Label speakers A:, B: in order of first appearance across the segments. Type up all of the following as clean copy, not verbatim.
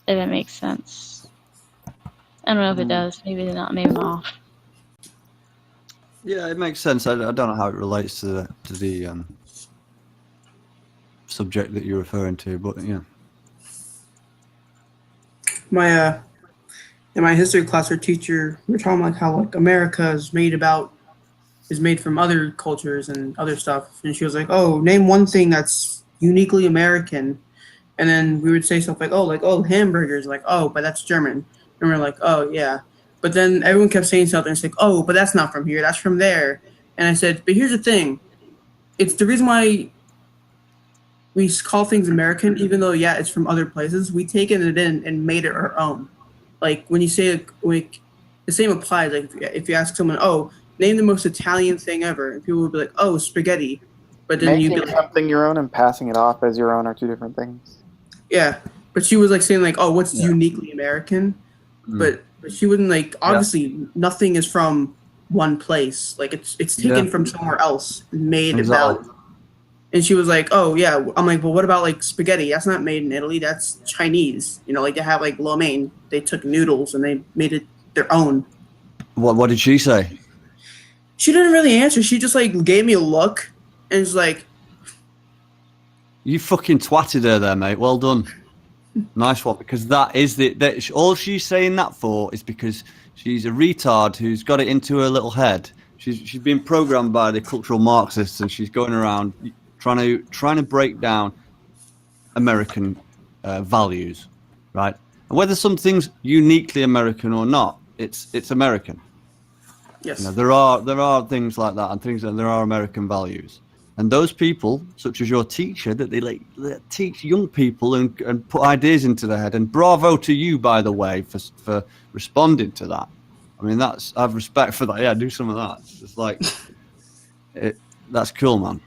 A: If it makes sense. I don't know if it does. Maybe not. Maybe not.
B: Yeah, it makes sense. I don't know how it relates to the subject that you're referring to, but yeah.
C: My in my history class, our teacher, we were talking like how like America is made from other cultures and other stuff, and she was like, "Oh, name one thing that's uniquely American." And then we would say stuff like, oh, hamburgers, like, oh, but that's German. And we're like, oh, yeah. But then everyone kept saying something. It's like, oh, but that's not from here. That's from there. And I said, but here's the thing. It's the reason why we call things American, even though, yeah, it's from other places. We taken it in and made it our own. Like, when you say, like, the same applies. Like, if you ask someone, oh, name the most Italian thing ever, and people would be like, oh, spaghetti. But then you'd be
D: Making
C: like,
D: something your own and passing it off as your own are two different things.
C: yeah. But she was like saying like, oh, what's uniquely American? But she wouldn't like. Obviously, nothing is from one place. Like it's taken from somewhere else, and made about. And she was like, oh yeah. I'm like, well, what about like spaghetti? That's not made in Italy. That's Chinese. You know, like they have like lo mein. They took noodles and they made it their own.
B: What did she say?
C: She didn't really answer. She just like gave me a look and was like,
B: "You fucking twatted her there, mate. Well done." Nice one, because that is all she's saying that for is because she's a retard who's got it into her little head. She's been programmed by the cultural Marxists, and she's going around trying to break down American values, right? And whether something's uniquely American or not, it's American.
C: yes,
B: You know, there are things like that, and there are American values. And those people, such as your teacher, that they teach young people and put ideas into their head. And bravo to you, by the way, for responding to that. I mean, I have respect for that. Yeah, do some of that. It's just like, that's cool, man.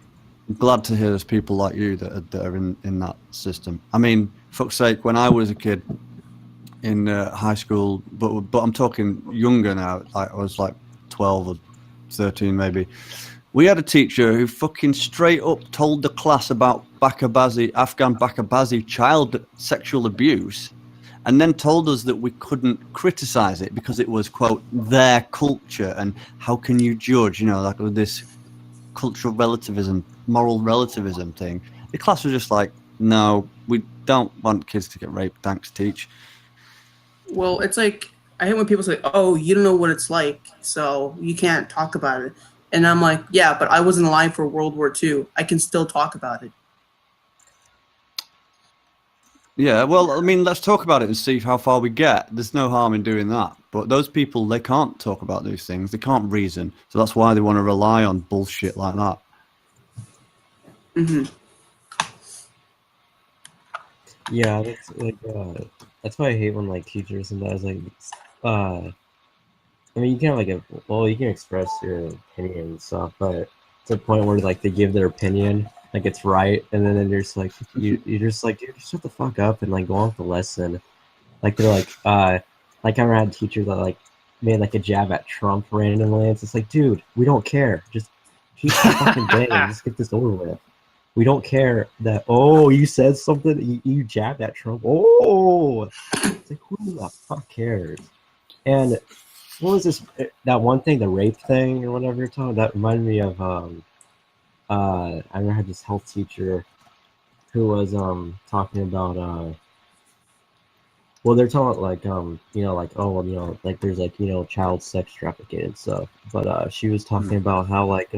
B: I'm glad to hear there's people like you that are in that system. I mean, fuck's sake, when I was a kid in high school, but I'm talking younger now. I was like 12 or 13 maybe. We had a teacher who fucking straight up told the class about Afghan Bakabazi child sexual abuse, and then told us that we couldn't criticize it because it was, quote, their culture, and how can you judge, you know, like with this cultural relativism, moral relativism thing. The class was just like, no, we don't want kids to get raped, thanks, teach.
C: Well, it's like, I hate when people say, oh, you don't know what it's like, so you can't talk about it. And I'm like, yeah, but I wasn't alive for World War II. I can still talk about it.
B: Yeah, well, I mean, let's talk about it and see how far we get. There's no harm in doing that. But those people, they can't talk about these things. They can't reason. So that's why they want to rely on bullshit like that.
C: Mm-hmm.
E: Yeah, that's like that's why I hate when like teachers and guys like I mean, you can have you can express your opinion and stuff, but to the point where like they give their opinion like it's right, and then you're just like you're just like, dude, shut the fuck up and like go on with the lesson. Like they're like I ever had teachers that like made like a jab at Trump randomly. It's just like, dude, we don't care. Just keep the fucking thing and just get this over with. We don't care that, oh, you said something, you jabbed at Trump. Oh, it's like, who the fuck cares? And what was this? That one thing, the rape thing or whatever you're talking. That reminded me of I remember I had this health teacher who was talking about well, they're talking like you know, like, oh, well, you know, like there's like, you know, child sex trafficking and stuff. But she was talking about how like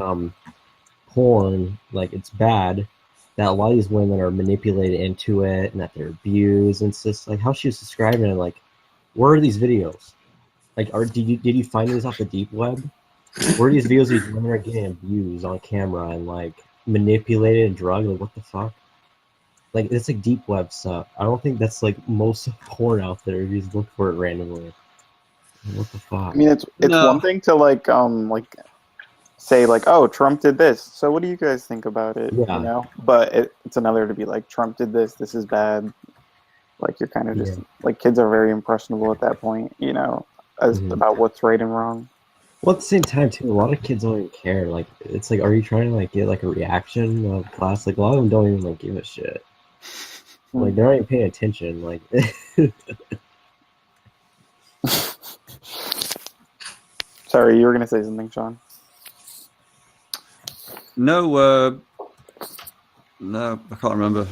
E: porn, like it's bad, that a lot of these women are manipulated into it and that they're abused, and it's just like how she was describing it, like, where are these videos? Like, did you find these off the deep web? Where are these videos of these women are getting abused on camera and like manipulated and drugged? Like, what the fuck? Like, it's like deep web stuff. I don't think that's like most porn out there. You just look for it randomly. What the fuck?
D: I mean, it's one thing to like say like, oh, Trump did this, so what do you guys think about it?
E: Yeah.
D: You know, but it's another to be like, Trump did this is bad. Like, you're kind of just like, kids are very impressionable at that point, you know, as about what's right and wrong.
E: Well, at the same time too, a lot of kids don't even care. Like, it's like, are you trying to like get like a reaction of class? Like, a lot of them don't even like give a shit. Like they're not even paying attention. Like
D: Sorry, you were gonna say something, Sean.
B: No, no, I can't remember.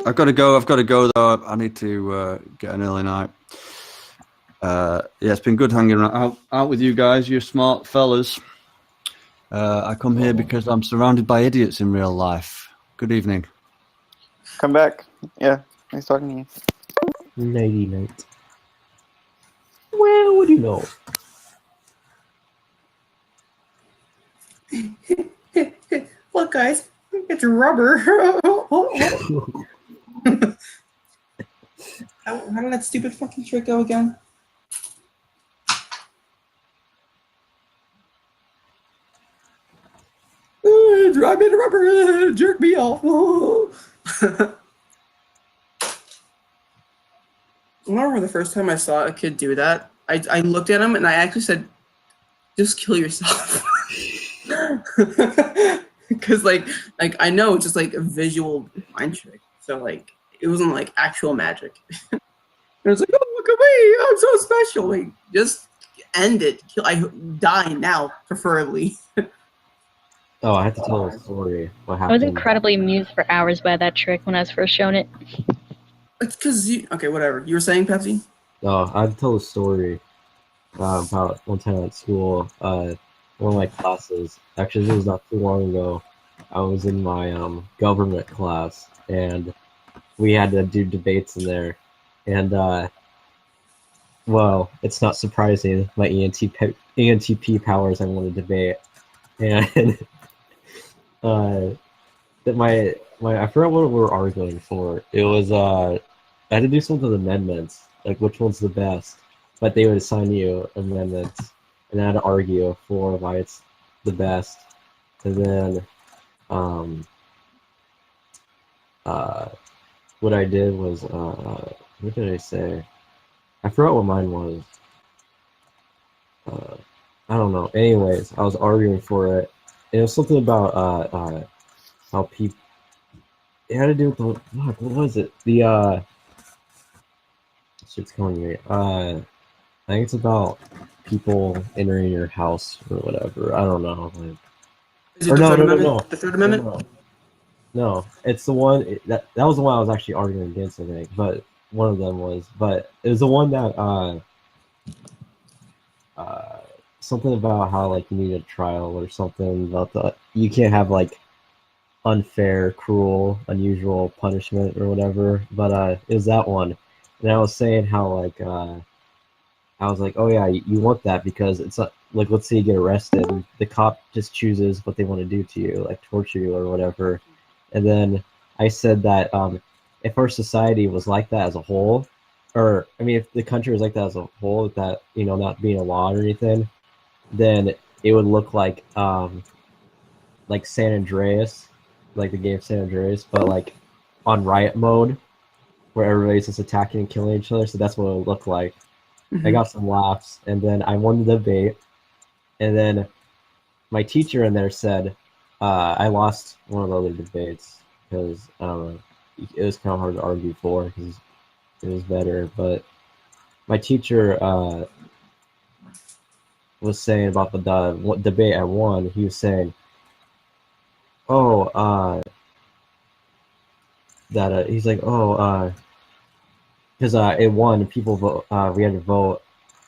B: I've got to go though. I need to get an early night. Yeah, it's been good hanging out with you guys. You're smart fellas. I come here because I'm surrounded by idiots in real life. Good evening.
D: Come back. Yeah, nice talking to you.
E: nighty night. Well, what do you know?
C: Look, guys, it's rubber. How did that stupid fucking trick go again? I made a rubber. Jerk me off. I remember the first time I saw a kid do that. I looked at him and I actually said, "Just kill yourself." Because like I know it's just like a visual mind trick. So like it wasn't like actual magic. And it's like, oh, look at me, I'm so special. Like, just end it. Die now, preferably.
E: Oh, I have to tell a story. What
A: I
E: happened?
A: was incredibly amused for hours by that trick when I was first shown it.
C: It's because you. Okay, whatever. You were saying, Pepsi?
E: Oh, I have to tell a story about one time at school. One of my classes. Actually, this was not too long ago. I was in my government class, and we had to do debates in there. And well, it's not surprising. My ENTP powers. I want to debate, and that my I forgot what we were arguing for. It was I had to do something with amendments, like which one's the best. But they would assign you amendments, and I had to argue for why it's the best. And then what I did was what did I say? I forgot what mine was. I don't know. Anyways, I was arguing for it. It was something about how people. It had to do with the what was it? The shit's calling me. I think it's about people entering your house or whatever. I don't know. Like,
C: Is it
E: or
C: the
E: no,
C: Third
E: no, no,
C: Amendment?
E: no.
C: The Third Amendment?
E: No, no, it's the one that was the one I was actually arguing against, I think. But one of them was, but it was the one that something about how like you need a trial or something about the you can't have like unfair, cruel, unusual punishment or whatever. But it was that one, and I was saying how like I was like, oh yeah, you want that because it's like let's say you get arrested, and the cop just chooses what they want to do to you, like torture you or whatever. And then I said that if our society was like that as a whole, or I mean, if the country was like that as a whole, that not being a law or anything, then it would look like San Andreas, like the game San Andreas, but like on riot mode, where everybody's just attacking and killing each other. So that's what it would look like. I got some laughs, and then I won the debate, and then my teacher in there said I lost one of the other debates because I don't know, it was kind of hard to argue for because it was better. But my teacher was saying about the what debate I won. He was saying, "Oh, that he's like, oh, because it won. People vote. We had to vote,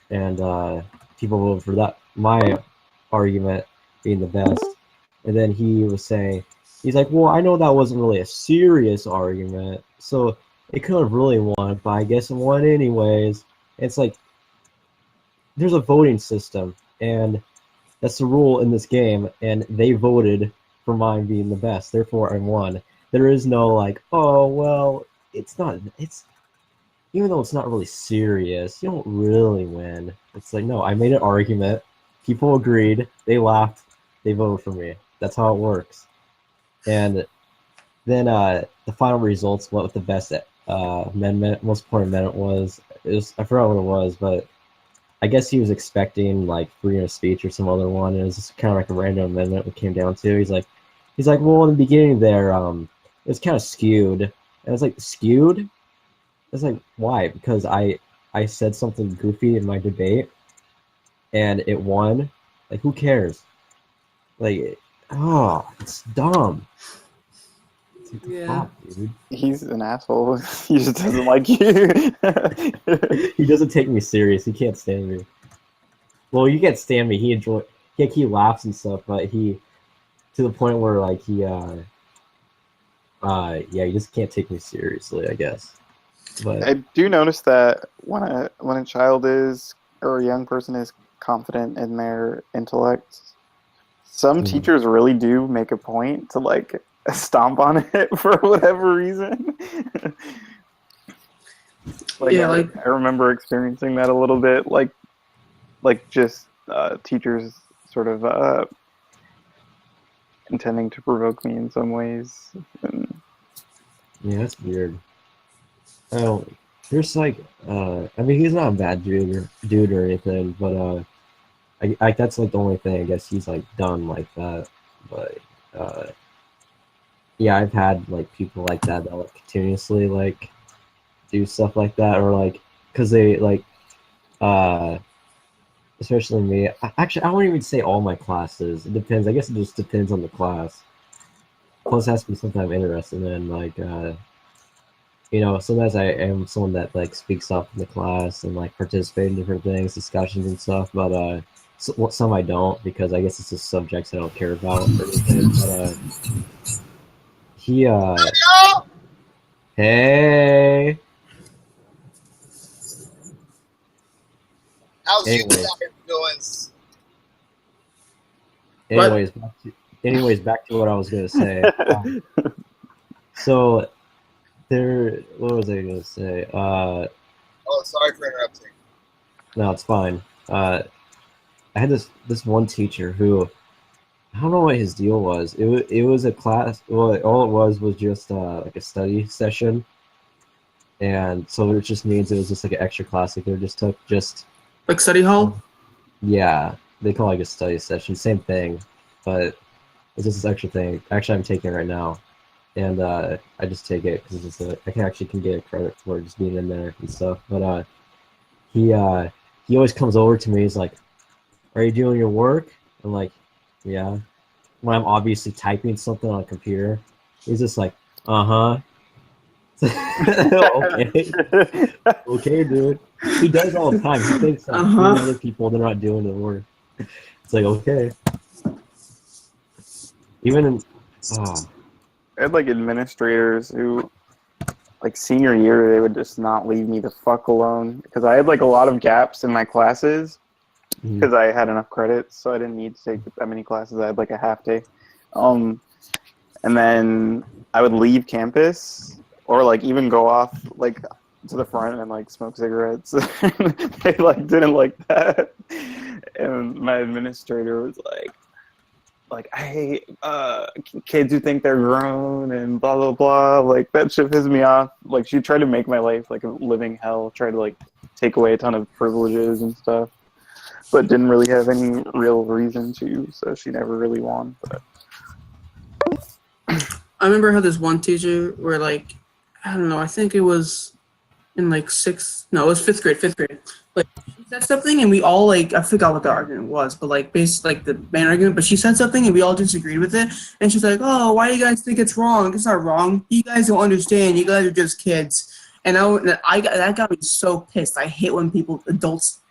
E: and people voted for that. My argument being the best." And then he was saying, he's like, "Well, I know that wasn't really a serious argument, so it could have really won, but I guess it won anyways." It's like there's a voting system, and that's the rule in this game, and they voted for mine being the best, therefore I won. There is no like, oh well, it's not. It's even though it's not really serious, you don't really win. It's like, no, I made an argument. People agreed. They laughed. They voted for me. That's how it works. And then the final results, what the best amendment, most important amendment was. I forgot what it was, but I guess he was expecting like freedom of speech or some other one. And it was just kind of like a random amendment. It came down to. He's like, well, in the beginning there, it was kind of skewed. And it's like skewed. It's like, why? Because I said something goofy in my debate and it won. Like, who cares? Like, oh, it's dumb. It's like, the fuck, dude.
D: He's an asshole. He just doesn't like you.
E: He doesn't take me serious. He can't stand me. Well, you can't stand me. He laughs and stuff, but he, to the point where like he just can't take me seriously, I guess. But
D: I do notice that when a child is, or a young person is confident in their intellect, some teachers really do make a point to like stomp on it for whatever reason. I remember experiencing that a little bit, like just teachers sort of intending to provoke me in some ways. And,
E: yeah, that's weird. There's like, I mean, he's not a bad dude or anything, but I that's like the only thing I guess he's like done like that. But yeah, I've had like people like that like continuously like do stuff like that, or like because they like especially me. Actually, I won't even say all my classes. It depends. I guess it just depends on the class. Plus, it has to be something I'm interested in, like. Sometimes I am someone that like speaks up in the class and like participate in different things, discussions and stuff. But some I don't, because I guess it's just subjects I don't care about or anything. But he hey.
F: How's
E: Anyways.
F: influence?
E: Anyways, back to what I was gonna say. So. What was I gonna say?
F: Oh, sorry for interrupting.
E: No, it's fine. I had this one teacher who, I don't know what his deal was. It was a class. Well, all it was just like a study session, and so it just means it was just like an extra class. Like they just took
C: like study hall.
E: Yeah, they call it like a study session. Same thing, but it's just this extra thing. Actually, I'm taking it right now. And I just take it because I can get credit for just being in there and stuff. But he always comes over to me. He's like, "Are you doing your work?" I'm like, "Yeah." When I'm obviously typing something on a computer, he's just like, "Uh-huh." Okay, dude. He does all the time. He thinks like other people they're not doing the work. It's like, okay. Even in
D: I had like administrators who, like senior year, they would just not leave me the fuck alone because I had like a lot of gaps in my classes because I had enough credits, so I didn't need to take that many classes. I had like a half day, and then I would leave campus or like even go off like to the front and like smoke cigarettes. They like didn't like that, and my administrator was like, hey, kids who think they're grown and blah, blah, blah. Like, that shit pissed me off. Like, she tried to make my life, like, a living hell. Tried to, like, take away a ton of privileges and stuff. But didn't really have any real reason to, so she never really won. But
C: I remember I had this one teacher where, like, I don't know, I think it was in, like, it was fifth grade. Like, she said something and we all, like, I forgot what the argument was, but, like, basically, like, the main argument, but she said something and we all disagreed with it, and she's like, oh, why do you guys think it's wrong? It's not wrong. You guys don't understand. You guys are just kids. And that got me so pissed. I hate when adults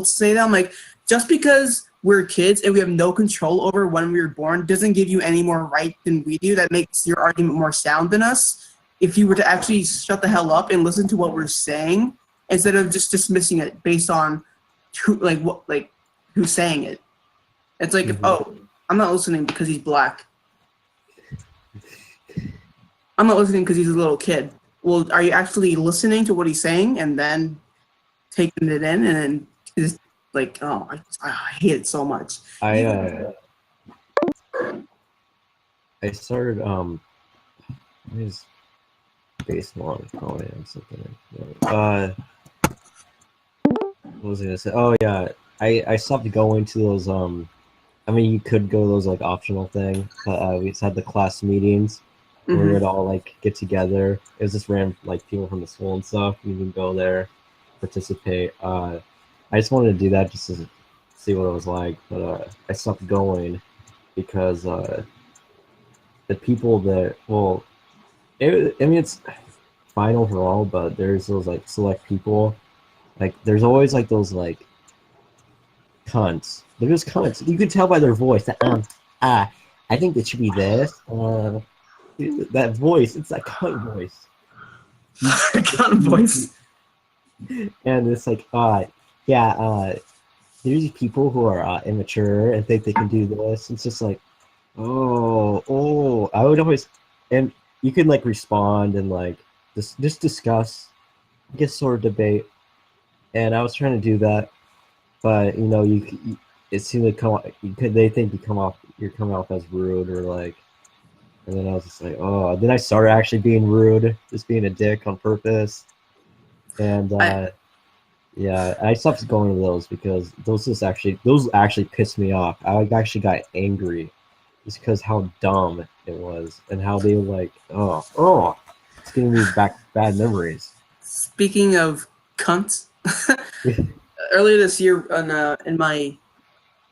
C: say that. I'm like, just because we're kids and we have no control over when we were born doesn't give you any more right than we do. That makes your argument more sound than us. If you were to actually shut the hell up and listen to what we're saying, instead of just dismissing it based on who's saying it. It's like, oh, I'm not listening because he's black. I'm not listening because he's a little kid. Well, are you actually listening to what he's saying and then taking it in and then just like, oh, I hate it so much.
E: I started his baseball probably on something. What was I gonna say? Oh yeah, I stopped going to those. I mean, you could go to those like optional thing, but we just had the class meetings, where we would all like get together. It was just random like people from the school and stuff. We would go there, participate. I just wanted to do that just to see what it was like, but I stopped going because the people that I mean it's fine overall, but there's those like select people. Like there's always like those like cunts. They're just cunts. You can tell by their voice that I think it should be this. That voice, it's that cunt voice.
C: Cunt voice.
E: And it's like, there's these people who are immature and think they can do this. It's just like, I would always, and you can like respond and like just discuss, I guess, sort of debate. And I was trying to do that, but you know, it seemed to they think you're coming off as rude or like, and then I was just like, then I started actually being rude, just being a dick on purpose, and I stopped going to those because those actually pissed me off. I actually got angry just because how dumb it was and how they were like, it's giving me back bad memories.
C: Speaking of cunts, earlier this year in my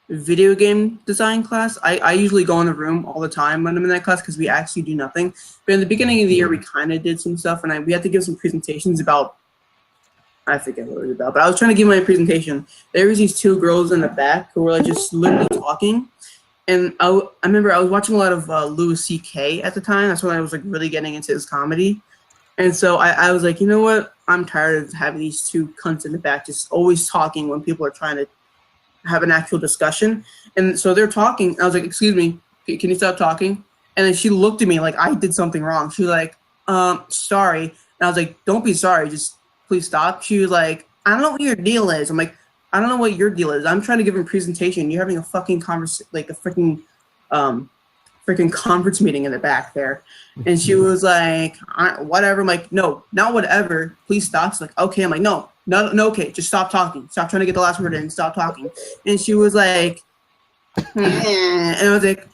C: video game design class, I usually go in the room all the time when I'm in that class because we actually do nothing. But in the beginning of the year, we kind of did some stuff, and we had to give some presentations about, I forget what it was about, but I was trying to give my presentation. There was these two girls in the back who were like just literally talking, and I remember I was watching a lot of Louis C.K. at the time. That's when I was like really getting into his comedy. And so I was like, you know what? I'm tired of having these two cunts in the back just always talking when people are trying to have an actual discussion. And so they're talking. I was like, excuse me, can you stop talking? And then she looked at me like I did something wrong. She was like, sorry. And I was like, don't be sorry. Just please stop. She was like, I don't know what your deal is. I'm like, I don't know what your deal is. I'm trying to give a presentation. You're having a fucking like a freaking conference meeting in the back there. And she was like, whatever. I'm like, no, not whatever. Please stop. She's like, okay. I'm like, no, okay. Just stop talking. Stop trying to get the last word in. Stop talking. And she was like, and I was like,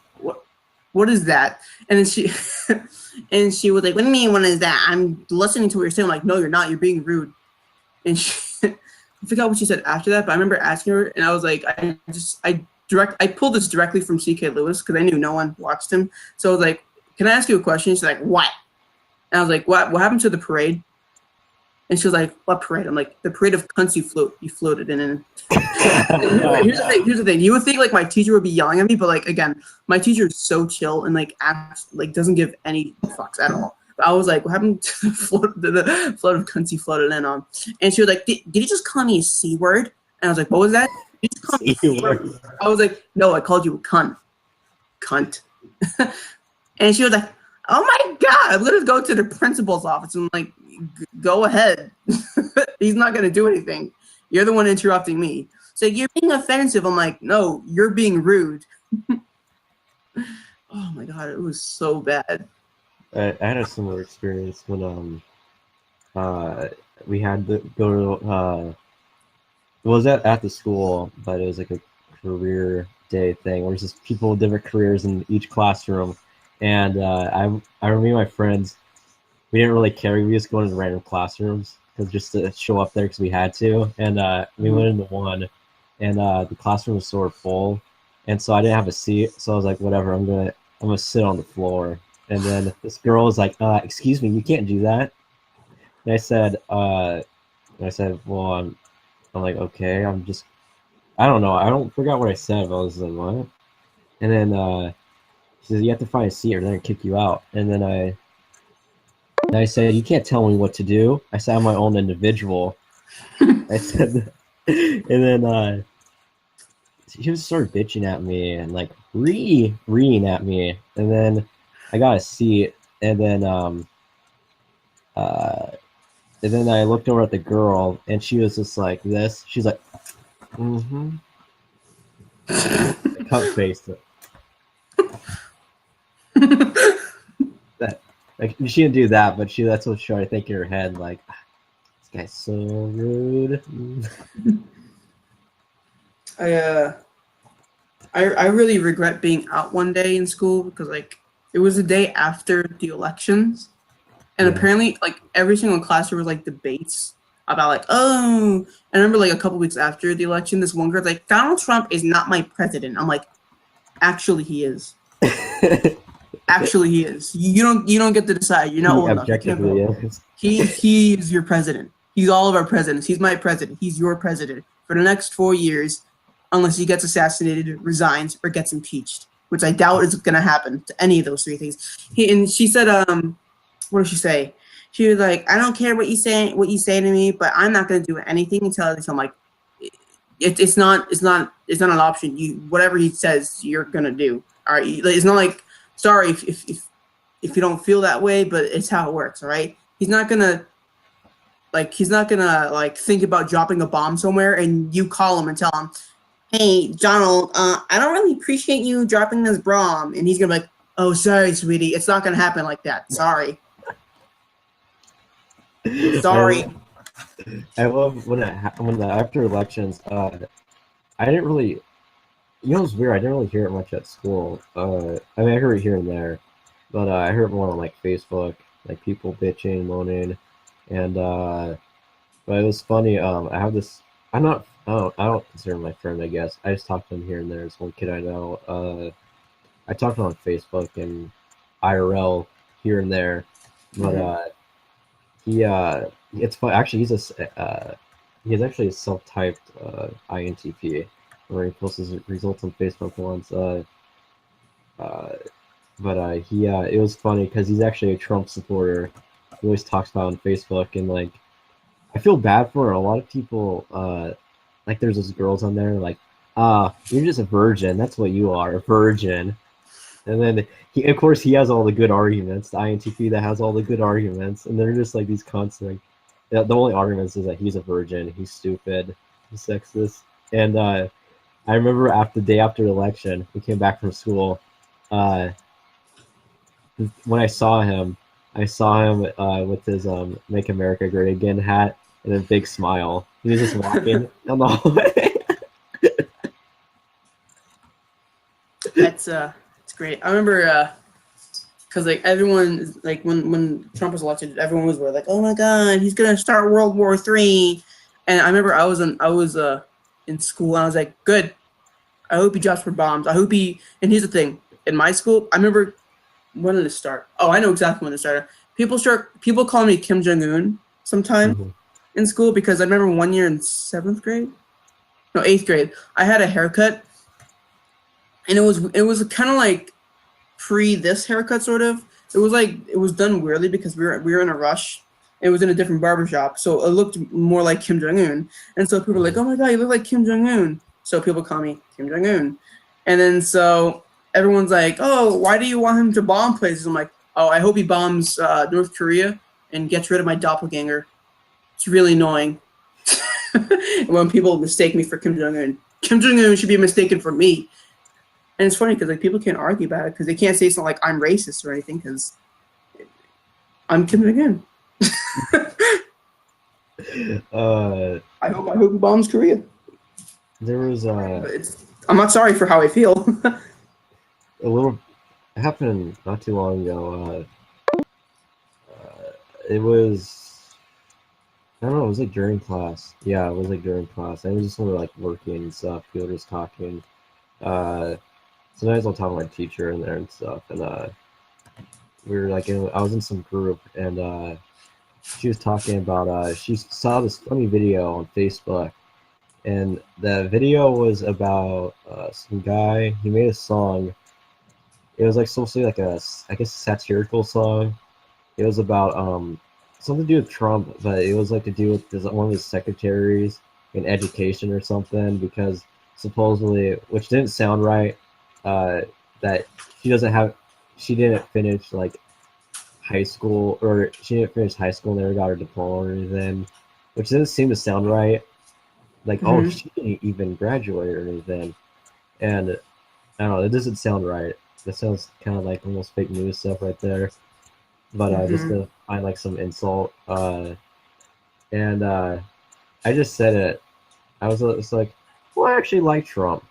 C: what is that? And then she was like, what do you mean, what is that? I'm listening to what you're saying. I'm like, no, you're not. You're being rude. And I forgot what she said after that, but I remember asking her, and I was like, I pulled this directly from C.K. Lewis because I knew no one watched him. So I was like, can I ask you a question? She's like, what? And I was like, what happened to the parade? And she was like, what parade? I'm like, the parade of cunts you floated in. And here's the thing. You would think like my teacher would be yelling at me, but like, again, my teacher is so chill and like doesn't give any fucks at all. But I was like, what happened to the float of cunts you floated in on? And she was like, did you just call me a C word? And I was like, what was that? Did you just call me a C word? I was like, no, I called you a cunt. And she was like, oh my God, I'm going to go to the principal's office. And I'm like, go ahead. He's not going to do anything. You're the one interrupting me. So you're being offensive. I'm like, no, you're being rude. Oh my God, it was so bad.
E: I had a similar experience when we had to go to it was at the school, but it was like a career day thing where there's just people with different careers in each classroom. And I remember me and my friends, we didn't really care. We just go into random classrooms because just to show up there because we had to. And we went into one, and the classroom was sort of full, and so I didn't have a seat. So I was like, whatever, I'm gonna sit on the floor. And then this girl was like, excuse me, you can't do that. And I said, well, I'm like, okay, I don't know. I don't forgot what I said, but I was like, what? And then she says, you have to find a seat or they're going to kick you out. And then I said, you can't tell me what to do. I said, I'm my own individual. I said, and then she just started bitching at me and like reeing at me. And then I got a seat, and then I looked over at the girl, and she was just like this. She's like, mm-hmm. I cup faced it. That like she didn't do that, but that's what she tried to think in her head. Like, this guy's so rude.
C: I really regret being out one day in school because like It was the day after the elections, and
E: Yeah.
C: apparently, like every single class, there was like debates about like, oh. And I remember like a couple weeks after the election, this one girl's like, Donald Trump is not my president. I'm like, actually, he is. Actually, he is. You don't get to decide. You're not
E: He
C: old enough. You can't
E: objectively
C: vote.
E: is.
C: He is your president. He's all of our presidents. He's my president. He's your president for the next 4 years, unless he gets assassinated, resigns, or gets impeached, which I doubt is going to happen to any of those three things. She said, what did she say? She was like, I don't care what you say to me, but I'm not going to do anything until I'm like, it's not an option. You whatever he says, you're going to do. All right, it's not like, sorry if you don't feel that way, but it's how it works. All right, he's not gonna think about dropping a bomb somewhere, and you call him and tell him, hey, Donald, I don't really appreciate you dropping this bomb, and he's gonna be like, oh, sorry, sweetie, it's not gonna happen like that. Sorry. Sorry.
E: I love when the after elections. I didn't really. You know, it's weird. I didn't really hear it much at school. I mean, I heard it here and there, but I heard it more on like Facebook, like people bitching, moaning, and but it was funny. I have this. I don't consider him my friend. I guess I just talk to him here and there. It's one kid I know. I talk to him on Facebook and IRL here and there, but it's fun. Actually, he's actually a self-typed INTP. Where he posts his results on Facebook once. It was funny because he's actually a Trump supporter. He always talks about it on Facebook, and like, I feel bad for a lot of people. Like, there's those girls on there like, you're just a virgin. That's what you are, a virgin. And then of course, he has all the good arguments. The INTP that has all the good arguments, and they're just like these constant. The only arguments is that he's a virgin, he's stupid, he's sexist, and I remember the day after the election, we came back from school. When I saw him with his "Make America Great Again" hat and a big smile. He was just walking down the hallway.
C: That's it's great. I remember because like everyone like when Trump was elected, everyone was like, oh my God, he's gonna start World War III. And I remember I was in school, and I was like, good. I hope he drops for bombs. I hope he. And here's the thing: in my school, I remember when did it start? Oh, I know exactly when it started. People call me Kim Jong Un sometime in school because I remember one year in 8th grade, I had a haircut, and it was kind of like pre this haircut sort of. It was done weirdly because we were in a rush. It was in a different barbershop, so it looked more like Kim Jong Un, and so people were like, "Oh my God, you look like Kim Jong Un." So people call me Kim Jong Un, and then so everyone's like, "Oh, why do you want him to bomb places?" I'm like, "Oh, I hope he bombs North Korea and gets rid of my doppelganger." It's really annoying when people mistake me for Kim Jong Un. Kim Jong Un should be mistaken for me, and it's funny because like people can't argue about it because they can't say something like I'm racist or anything because I'm Kim Jong Un. I hope he bombs Korea.
E: There was
C: I'm not sorry for how I feel.
E: it happened not too long ago. It was, I don't know, it was like during class. Yeah, it was like during class. I was just sort of like working and stuff. People were just talking. Sometimes I'll talk to my teacher in there and stuff. And we were like, I was in some group, and she was talking about, she saw this funny video on Facebook. And the video was about some guy. He made a song. It was like supposed to be like I guess, satirical song. It was about something to do with Trump, but it was like to do with one of his secretaries in education or something, because supposedly, which didn't sound right, that she didn't finish like high school, or she didn't finish high school, never got her diploma or anything, which didn't seem to sound right. Like, oh, she didn't even graduate or anything. And I don't know, it doesn't sound right. That sounds kind of like almost fake news stuff right there. But just to find like some insult. And I just said it. I was like, well, I actually like Trump.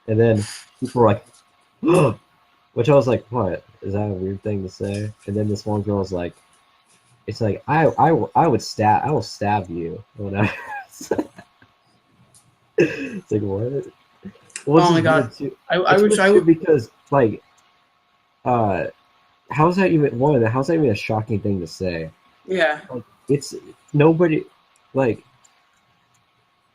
E: And then people were like, oh, Which I was like, what? Is that a weird thing to say? And then this one girl was like, it's like, I will stab you. Whatever. It's like, what? Well,
C: Oh my
E: it's just
C: god.
E: weird too.
C: I
E: It's
C: wish
E: weird
C: I
E: too
C: would.
E: because, like, how's that even, how's that even a shocking thing to say?
C: Yeah.
E: Like, it's, nobody, like,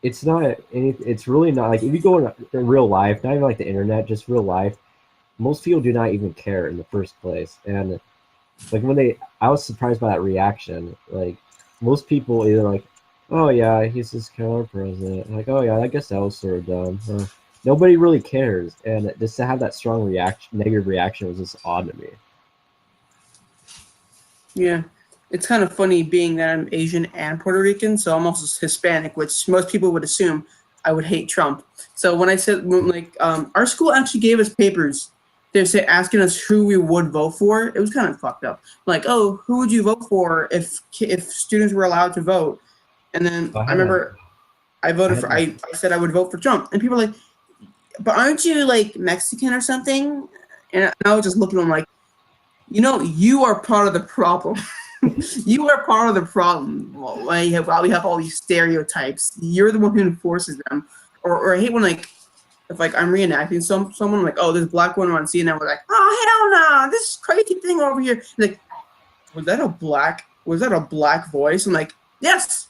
E: it's not, it's really not, like, if you go in real life, not even like the internet, just real life, most people do not even care in the first place. And like I was surprised by that reaction. Like most people either like, oh yeah, he's this counter president. Like, oh yeah, I guess that was sort of dumb. Nobody really cares, and just to have that strong reaction, negative reaction, was just odd to me.
C: Yeah. It's kind of funny being that I'm Asian and Puerto Rican, so I'm also Hispanic, which most people would assume I would hate Trump. So when I said, our school actually gave us papers. They say asking us who we would vote for. It was kind of fucked up. Like, oh, who would you vote for if students were allowed to vote? And then
E: So
C: I remember I voted for. I said I would vote for Trump, and people were like, "But aren't you like Mexican or something?" And I was just looking at them like, you are part of the problem. You are part of the problem. While we have all these stereotypes, you're the one who enforces them. Or I hate when if I'm reenacting someone like, oh, this black woman on CNN was like, oh hell no, this crazy thing over here. Like, was that a black voice? I'm like, yes,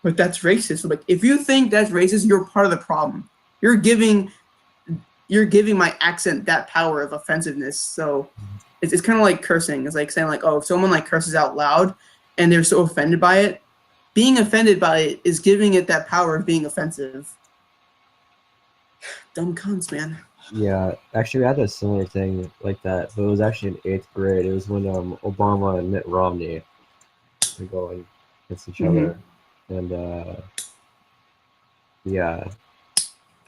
C: but that's racist. I'm like, if you think that's racist, you're part of the problem. You're giving my accent that power of offensiveness. So it's kind of like cursing. It's like saying like, oh, if someone like curses out loud and they're so offended by it, being offended by it is giving it that power of being offensive. Dumb cunts, man.
E: Yeah, actually, we had a similar thing like that, but it was actually in 8th grade. It was when Obama and Mitt Romney were going against each other, and yeah,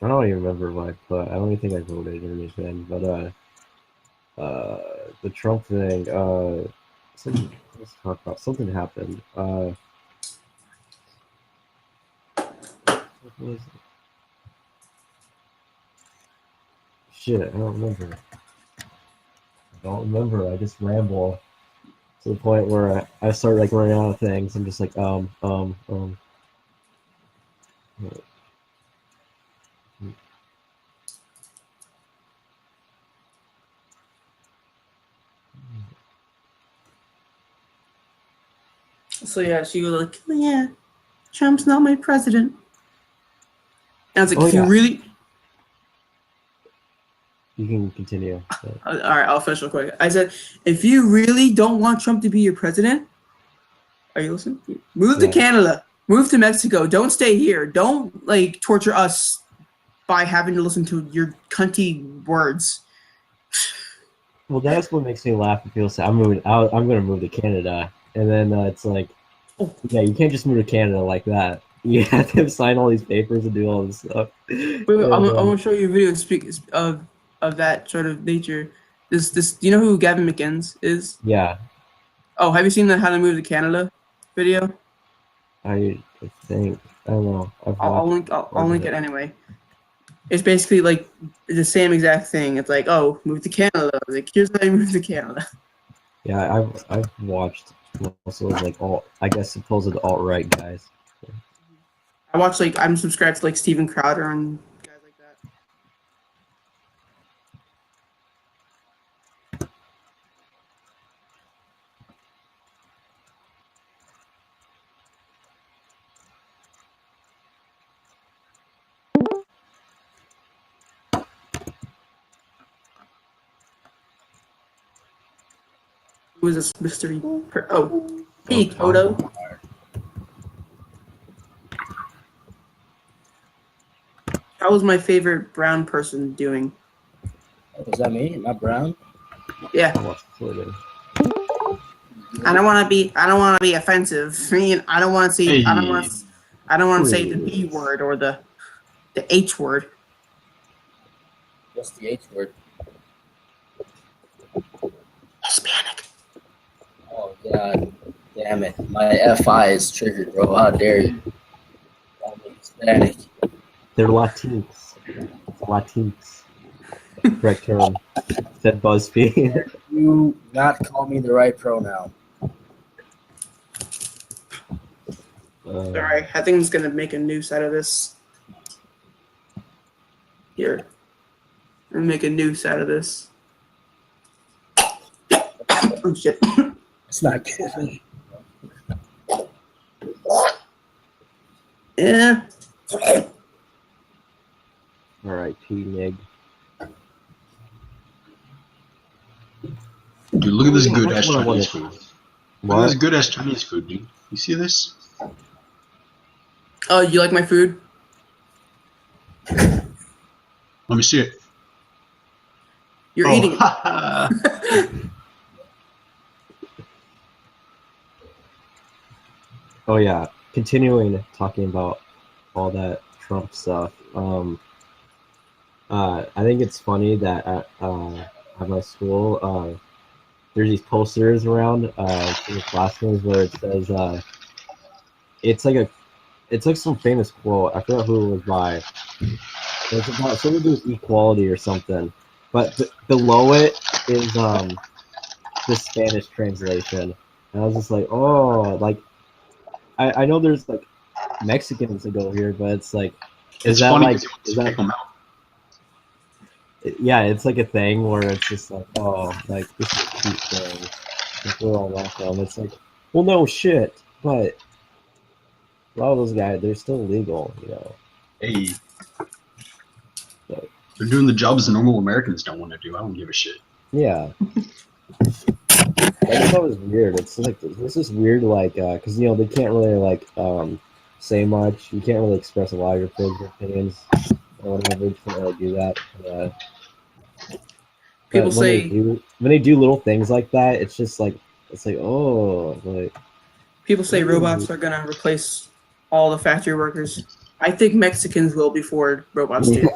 E: I don't even remember what I put. I don't even think I voted or anything, but the Trump thing, let's talk about something happened. What was it? Shit, I don't remember. I just ramble to the point where I start like running out of things. I'm just like,
C: So yeah, she was like, oh, yeah, Trump's not my president. And I was like,
E: Oh,
C: if you
E: yeah.
C: really,
E: You can continue.
C: all right, I'll finish real quick. I said, if you really don't want Trump to be your president, are you listening? Move to
E: Yeah.
C: Canada. Move to Mexico. Don't stay here. Don't like torture us by having to listen to your cunty words.
E: Well, that's what makes me laugh and feel sad. I'm gonna move to Canada, and then it's like, yeah, you can't just move to Canada like that. You have to sign all these papers and do all this stuff.
C: Wait, I'm gonna show you a video of that sort of nature. This do you know who Gavin McInnes is?
E: Yeah,
C: Oh, have you seen the How to Move to Canada video?
E: I think I don't know.
C: I'll link it anyway. It's basically like the same exact thing. It's like, oh, move to Canada. Like, here's how you move to Canada.
E: Yeah, I've watched most of those like I guess supposed alt-right guys.
C: I watch I'm subscribed to like Steven Crowder and guys like that. Who is this mystery? Hey, Toto. How was my favorite brown person doing?
G: Was that me? Am I brown?
C: Yeah.
E: I watched Twitter.
C: I don't want to be offensive. I don't want to say. I don't want to say the B word or the H word.
G: What's the H word?
C: Hispanic.
G: Oh god, damn it! My FI is triggered, bro. How dare you? I'm Hispanic.
E: They're Latinx. Latinx. Correct term. Said BuzzFeed.
G: You not call me the right pronoun.
C: Alright, I think I'm just gonna make a noose out of this. Here. I'm gonna make a noose out of this. Oh shit.
G: It's not good.
C: Yeah.
E: R.I.P. Nig.
H: Dude, look at this good ass
E: That's what I wanted
H: Chinese
E: to-
H: food. Look at this
E: What?
H: good ass Chinese food, dude. You see this?
C: Oh, you like my food?
H: Let me see it.
C: You're
H: Oh,
C: eating it.
H: ha, ha.
E: Oh yeah, continuing talking about all that Trump stuff. I think it's funny that at my school, there's these posters around in the classrooms where it says it's like some famous quote. I forgot who it was by. It's about something to do with equality or something. But below it is the Spanish translation, and I was just like, oh, like. I know there's like Mexicans that go here, but it's like, is
H: It's
E: that
H: funny
E: like,
H: 'cause he
E: is
H: wants to
E: that,
H: kick them out.
E: yeah, it's like a thing where it's just like, oh, like this is a cute thing. Like, we're all welcome. It's like, well, no shit, but a lot of those guys, they're still legal, you know.
H: Hey,
E: But,
H: they're doing the jobs the normal Americans don't want to do. I don't give a shit.
E: yeah. I just thought it was weird. It's like this is weird, like, because you know they can't really like say much. You can't really express a lot of your political opinions or whatever. You can't really do that.
C: People
E: But
C: say
E: when they do little things like that, it's like oh, like
C: people say
E: ooh.
C: robots are gonna replace all the factory workers. I think Mexicans will before robots do,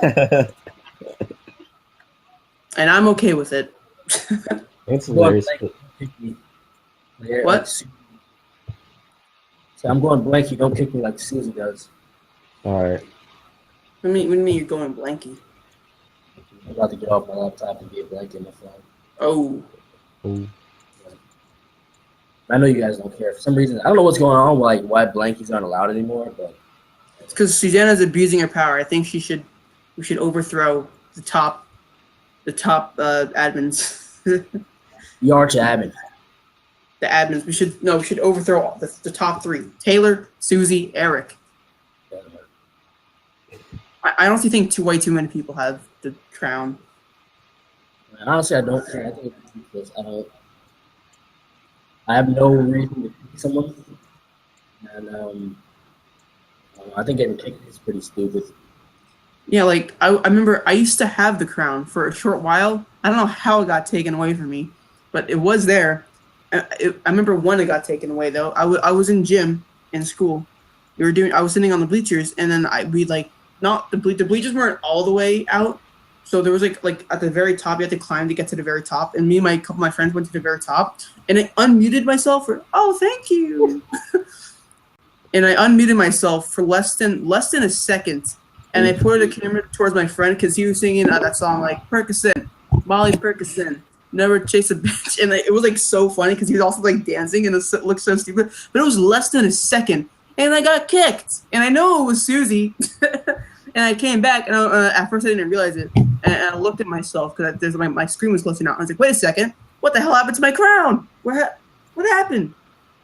C: and I'm okay with it.
E: It's hilarious. But,
C: What?
G: So I'm going blank. You don't kick me like Susie does.
E: all right,
C: What do you mean you're going blanky?
G: I'm about to get off my laptop and be a blank in my phone.
C: Oh,
E: Ooh.
G: I know you guys don't care. For some reason, I don't know what's going on, like why blankies aren't allowed anymore, but
C: it's because Susanna's abusing her power. I think we should overthrow the top admins.
G: you aren't your admin.
C: The admins. We should overthrow all the top three: Taylor, Susie, Eric. I honestly think way too many people have the crown.
G: Honestly, I don't care. I think it's ridiculous. I have no reason to pick someone, and I think getting kicked is pretty stupid.
C: Yeah, like I remember I used to have the crown for a short while. I don't know how it got taken away from me, but it was there. I remember when it got taken away though. I was in gym in school. I was sitting on the bleachers, and then the bleachers weren't all the way out, so there was like at the very top you had to climb to get to the very top, and me and a couple of my friends went to the very top, and I unmuted myself for thank you, and I unmuted myself for less than a second, and I pointed the camera towards my friend because he was singing that song like Percocet, Molly Percocet, never chase a bitch, and it was like so funny because he was also like dancing and it looked so stupid, but it was less than a second, and I got kicked, and I know it was Susie. And I came back, and at first I didn't realize it. And I looked at myself because my screen was closing out. I was like, "Wait a second, what the hell happened to my crown? What happened?"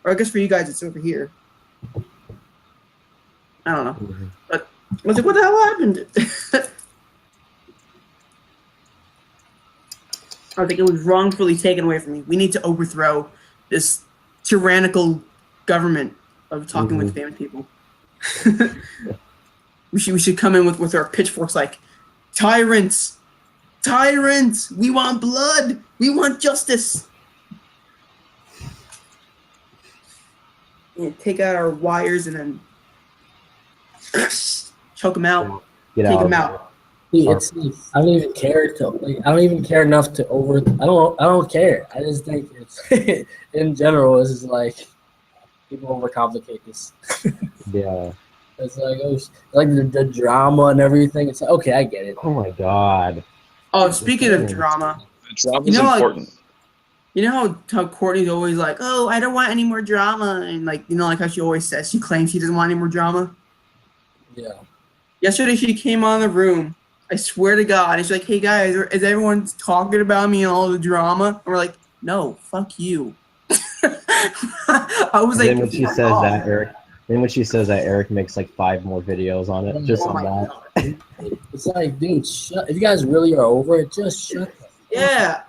C: Or I guess for you guys, it's over here. I don't know, but I was like, "What the hell happened?" I think it was wrongfully taken away from me. We need to overthrow this tyrannical government of talking with famous people. We should come in with our pitchforks like, tyrants, we want blood, we want justice. And take out our wires and then choke them out,
E: get
C: take
E: out.
C: them out.
G: I don't even care I don't even care enough to I don't care. I just think it's in general it's just like people overcomplicate this.
E: Yeah.
G: It's like like the drama and everything. It's like, okay, I get it.
E: Oh my god.
C: Oh, speaking of drama,
D: Drama
C: You
D: is
C: know, like-
D: important.
C: you know how Courtney's always like, "Oh, I don't want any more drama," and like, you know, like how she always says she claims she doesn't want any more drama.
G: Yeah.
C: Yesterday, she came on the room. I swear to God, and she's like, "Hey guys, is everyone talking about me and all the drama?" And we're like, "No, fuck you." I was
E: And
C: like,
E: then when she
C: "Fuck
E: says
C: off."
E: that, Eric makes like 5 more videos on it just
C: Oh
E: on
C: my
E: that.
C: God.
G: It's like, dude, shut. If you guys really are over it, just shut.
C: Yeah.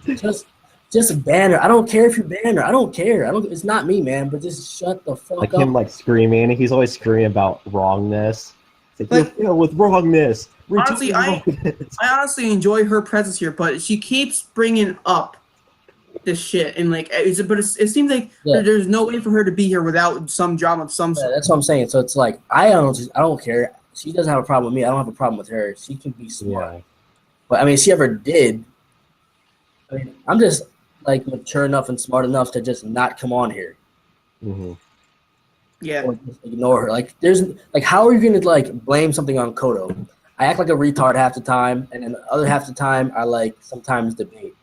G: Just ban her. I don't care if you ban her. I don't care. I don't. It's not me, man. But just shut the fuck
E: Like
G: up.
E: him like screaming. He's always screaming about wrongness. It's like,
C: Like-
E: you're filled with wrongness.
C: Honestly,
E: Wrongness.
C: I honestly enjoy her presence here, but she keeps bringing up this shit, and like, it seems like
G: Yeah.
C: there's no way for her to be here without some drama of some
G: Yeah,
C: sort.
G: that's what I'm saying. So it's like I don't care. She doesn't have a problem with me. I don't have a problem with her. She can be smart.
E: Yeah.
G: But I mean, if she ever did. I mean, I'm just like mature enough and smart enough to just not come on here
E: hmm
C: Yeah.
G: or just ignore her. Like, there's like, how are you gonna like blame something on Kodo? I act like a retard half the time, and then the other half the time I like sometimes debate.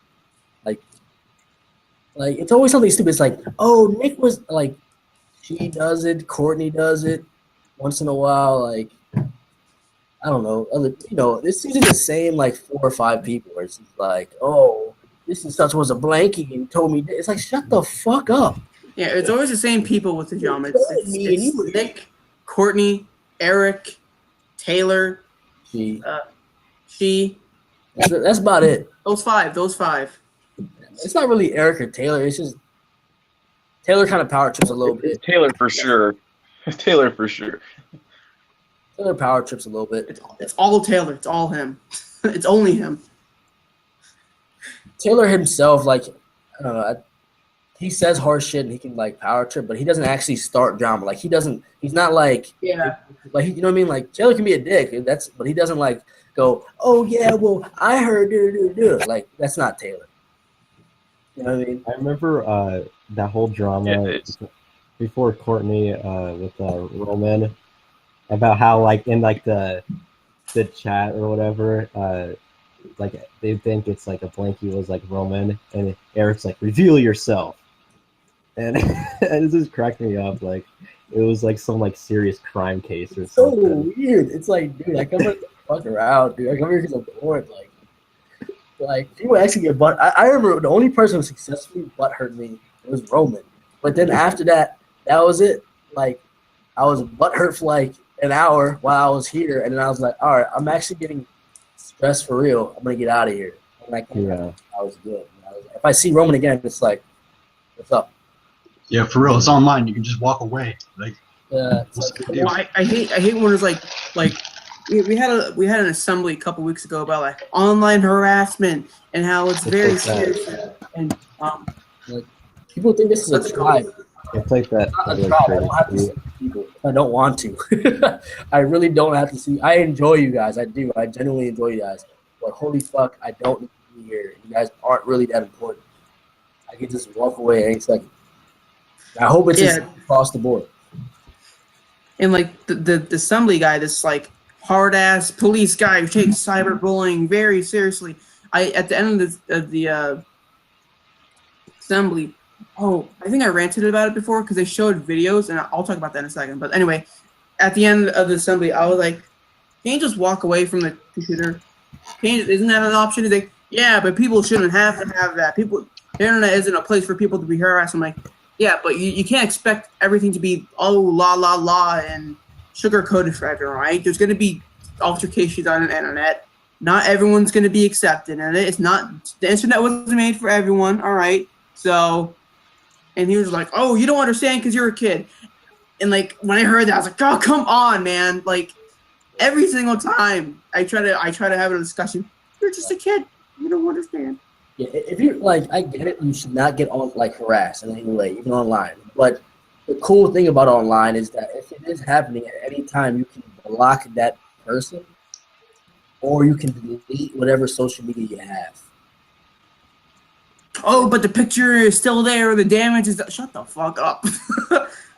G: Like it's always something stupid. It's like, oh, Nick was like, she does it, Courtney does it once in a while. Like, I don't know. This season the same like 4 or 5 people. Where it's just like, oh, this and such was a blankie and told me. It's like, shut the fuck up.
C: Yeah, it's always the same people with the drama. It's Nick, Courtney, Eric, Taylor,
G: She.
C: she.
G: That's about it.
C: Those five.
G: It's not really Eric or Taylor. It's just Taylor kind of power trips a little bit.
D: It's Taylor for sure. Taylor for sure.
G: Taylor power trips a little bit.
C: It's all Taylor. It's all him. It's only him.
G: Taylor himself, like, I don't know. He says harsh shit and he can like power trip, but he doesn't actually start drama. Like he's not like,
C: Yeah.
G: like, you know what I mean? Like Taylor can be a dick. But he doesn't like go, oh yeah, well I heard do. Like that's not Taylor. You know what I mean?
E: I remember that whole drama before Courtney with Roman about how like in like the chat or whatever like they think it's like a blankie was like Roman and Eric's like reveal yourself and and it just cracked me up like it was like some like serious crime case or
G: So
E: something.
G: weird. It's like, dude, I come here to fuck around, dude. I come here because I'm bored. Like people actually get butt. I remember the only person who successfully butt hurt me was Roman. But then after that, that was it. Like I was butt hurt for like an hour while I was here, and then I was like, all right, I'm actually getting stressed for real. I'm gonna get out of here. And I came out. I was good. If I see Roman again, it's like, what's up?
H: Yeah, for real. It's online. You can just walk away. Like,
G: It's
H: big deal?
C: Well, I hate when it's like we had an assembly a couple weeks ago about like online harassment and how it's very serious and
G: people think this is a tribe.
E: It's like that.
G: Not a tribe. I don't have to see people. I don't want to. I really don't have to see. I enjoy you guys. I do. I genuinely enjoy you guys. But holy fuck, I don't need to be here. You guys aren't really that important. I can just walk away any second. I hope it's just across the board.
C: and like the assembly guy, this like hard ass police guy who takes cyberbullying very seriously. At the end of the assembly. Oh, I think I ranted about it before because they showed videos, and I'll talk about that in a second. But anyway, at the end of the assembly, I was like, "Can you just walk away from the computer? Isn't that an option?" He's like, "Yeah, but people shouldn't have to have that. The internet isn't a place for people to be harassed." I'm like, "Yeah, but you can't expect everything to be la and sugar coated for everyone, right? There's going to be altercations on the internet. Not everyone's going to be accepted, and it's not the internet wasn't made for everyone, all right? So." And he was like, "Oh, you don't understand because you're a kid." And like when I heard that, I was like, "Oh, come on, man!" Like every single time I try to have a discussion. You're just a kid. You don't understand.
G: Yeah, if you like, I get it. You should not get on like harassed in any way, even online. But the cool thing about online is that if it is happening at any time, you can block that person, or you can delete whatever social media you have.
C: Oh, but the picture is still there. The damage is. Shut the fuck up.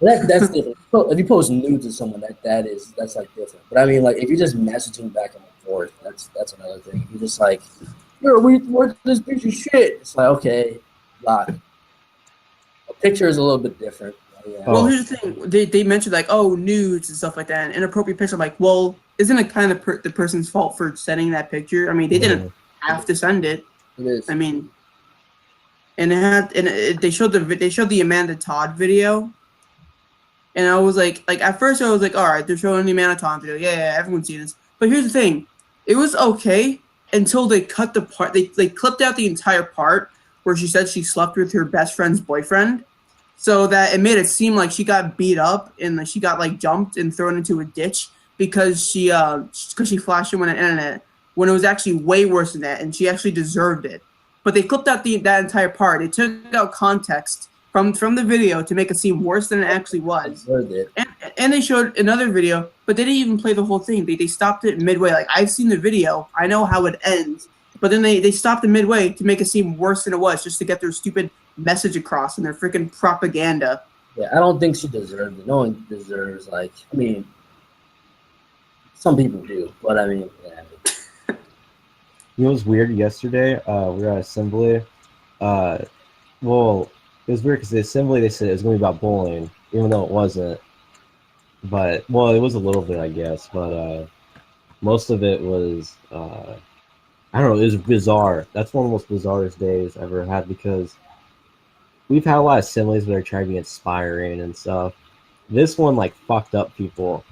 G: That's different. If you post nudes to someone, that's like different. But I mean, like if you're just messaging back and forth. That's another thing. You're just like, yo, we work this piece of shit. It's like, okay, got it. A picture is a little bit different. Yeah.
C: Well, here's the thing. They mentioned like, oh, nudes and stuff like that, and inappropriate picture. I'm like, well, isn't it kind of the person's fault for sending that picture? I mean, they didn't have to send it.
G: It is.
C: I mean, and they showed the Amanda Todd video, and I was like at first I was like, all right, they're showing the Amanda Todd video. Yeah, everyone's seen this. But here's the thing, it was okay until they cut the part. They clipped out the entire part where she said she slept with her best friend's boyfriend, so that it made it seem like she got beat up and she got like jumped and thrown into a ditch because she flashed him on the internet, when it was actually way worse than that, and she actually deserved it. But they clipped out that entire part. They took out context from the video to make it seem worse than it actually was. And they showed another video, but they didn't even play the whole thing. They stopped it midway. Like, I've seen the video, I know how it ends, but then they stopped it midway to make it seem worse than it was, just to get their stupid message across and their freaking propaganda.
G: Yeah, I don't think she deserved it. No one deserves, like, I mean, some people do, but I mean, yeah.
E: You know what was weird yesterday? We were at assembly. Well, it was weird because the assembly, they said it was going to be about bullying, even though it wasn't. But, well, it was a little bit, I guess. But most of it was, I don't know, it was bizarre. That's one of the most bizarrest days I've ever had, because we've had a lot of assemblies that are trying to be inspiring and stuff. This one, like, fucked up people,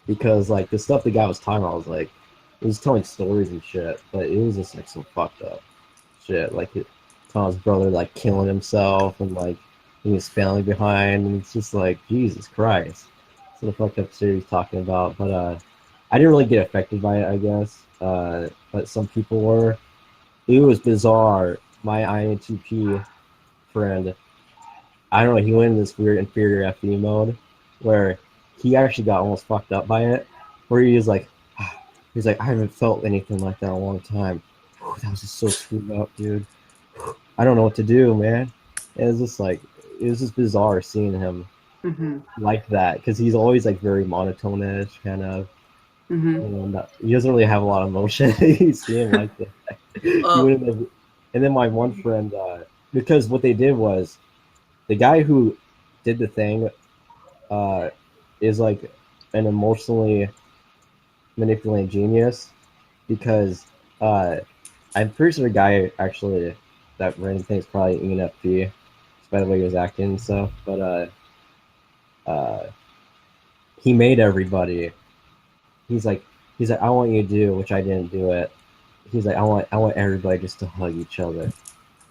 E: because, like, the stuff the guy was talking about was, like, he was telling stories and shit, but it was just, like, some fucked up shit. Like, Tom's brother, like, killing himself and, like, leaving his family behind, and it's just like, Jesus Christ. It's the fucked up shit he's talking about. But I didn't really get affected by it, I guess. But some people were. It was bizarre. My INTP friend, I don't know, he went in this weird inferior FE mode where he actually got almost fucked up by it, where he was like, I haven't felt anything like that in a long time. That was just so screwed up, dude. I don't know what to do, man. It was just bizarre seeing him like that, because he's always like very monotone-ish, kind of. And he doesn't really have a lot of emotion. You see him like that. And then my one friend, because what they did was, the guy who did the thing is like an emotionally manipulating genius, because I'm pretty sure the guy actually that ran the thing is probably ENFP, by the way he was acting and stuff. But he made everybody. He's like, I want you to do, which I didn't do it. He's like, I want everybody just to hug each other.